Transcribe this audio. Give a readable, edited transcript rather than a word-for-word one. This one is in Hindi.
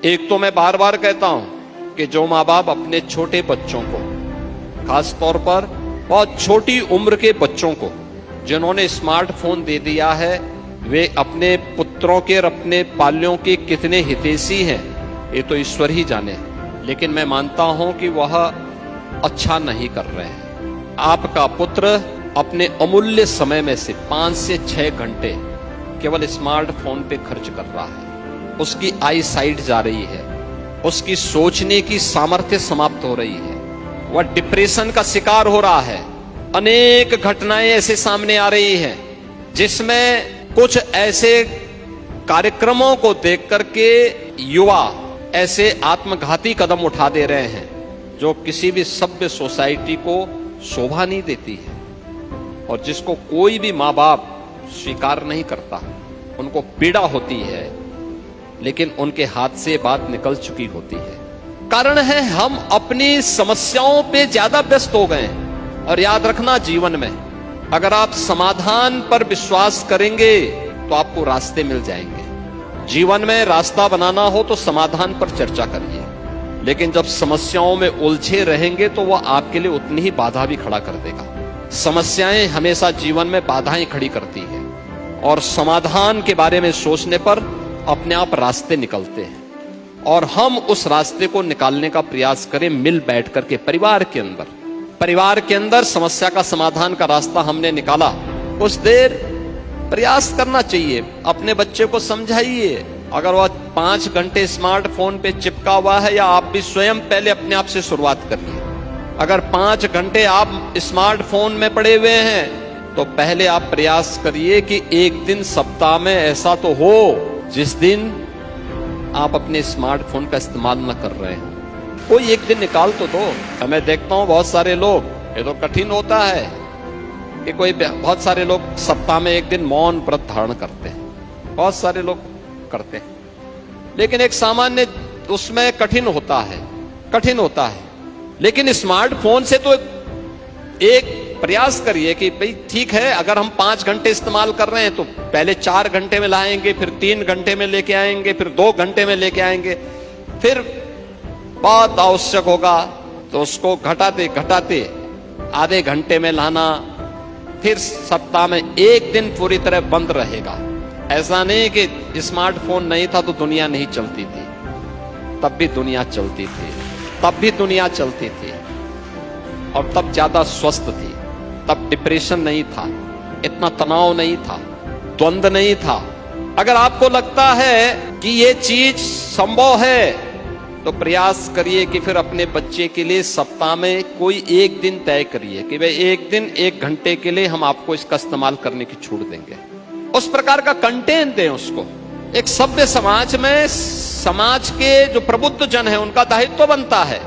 एक तो मैं बार बार कहता हूं कि जो माँ बाप अपने छोटे बच्चों को, खास तौर पर बहुत छोटी उम्र के बच्चों को जिन्होंने स्मार्टफोन दे दिया है, वे अपने पुत्रों के और अपने पाल्यों के कितने हितैषी हैं ये तो ईश्वर ही जाने। लेकिन मैं मानता हूं कि वह अच्छा नहीं कर रहे हैं। आपका पुत्र अपने अमूल्य समय में से 5 से 6 घंटे केवल स्मार्टफोन पे खर्च कर रहा है। उसकी आई साइट जा रही है, उसकी सोचने की सामर्थ्य समाप्त हो रही है, वह डिप्रेशन का शिकार हो रहा है। अनेक घटनाएं ऐसे सामने आ रही हैं जिसमें कुछ ऐसे कार्यक्रमों को देख करके युवा ऐसे आत्मघाती कदम उठा दे रहे हैं जो किसी भी सभ्य सोसाइटी को शोभा नहीं देती है और जिसको कोई भी माँ बाप स्वीकार नहीं करता। उनको पीड़ा होती है लेकिन उनके हाथ से बात निकल चुकी होती है। कारण है हम अपनी समस्याओं पे ज्यादा व्यस्त हो गए। और याद रखना, जीवन में अगर आप समाधान पर विश्वास करेंगे तो आपको रास्ते मिल जाएंगे। जीवन में रास्ता बनाना हो तो समाधान पर चर्चा करिए, लेकिन जब समस्याओं में उलझे रहेंगे तो वह आपके लिए उतनी ही बाधा भी खड़ा कर देगा। समस्याएं हमेशा जीवन में बाधाएं खड़ी करती है और समाधान के बारे में सोचने पर अपने आप रास्ते निकलते हैं। और हम उस रास्ते को निकालने का प्रयास करें मिल बैठ करके परिवार के अंदर समस्या का समाधान का रास्ता हमने निकाला। कुछ देर प्रयास करना चाहिए, अपने बच्चे को समझाइए। अगर वह 5 घंटे स्मार्टफोन पे चिपका हुआ है, या आप भी स्वयं पहले अपने आप से शुरुआत करिए। अगर 5 घंटे आप स्मार्टफोन में पड़े हुए हैं तो पहले आप प्रयास करिए कि एक दिन सप्ताह में ऐसा तो हो जिस दिन आप अपने स्मार्टफोन का इस्तेमाल न कर रहे हैं। कोई एक दिन निकाल तो दो। मैं देखता हूं बहुत सारे लोग, ये तो कठिन होता है कि बहुत सारे लोग सप्ताह में एक दिन मौन व्रत धारण करते हैं। बहुत सारे लोग करते हैं, लेकिन एक सामान्य उसमें कठिन होता है। लेकिन स्मार्टफोन से तो एक प्रयास करिए कि भाई ठीक है, अगर हम 5 घंटे इस्तेमाल कर रहे हैं तो पहले 4 घंटे में लाएंगे, फिर 3 घंटे में लेके आएंगे, फिर 2 घंटे में लेके आएंगे, फिर बहुत आवश्यक होगा तो उसको घटाते आधे घंटे में लाना, फिर सप्ताह में एक दिन पूरी तरह बंद रहेगा। ऐसा नहीं कि स्मार्टफोन नहीं था तो दुनिया नहीं चलती थी, तब भी दुनिया चलती थी और तब ज्यादा स्वस्थ थी। तब डिप्रेशन नहीं था, इतना तनाव नहीं था, द्वंद्व नहीं था। अगर आपको लगता है कि ये चीज संभव है तो प्रयास करिए कि फिर अपने बच्चे के लिए सप्ताह में कोई एक दिन तय करिए कि भाई एक दिन 1 घंटे के लिए हम आपको इसका इस्तेमाल करने की छूट देंगे। उस प्रकार का कंटेंट दें उसको। एक सभ्य समाज में समाज के जो प्रबुद्ध जन है उनका दायित्व बनता है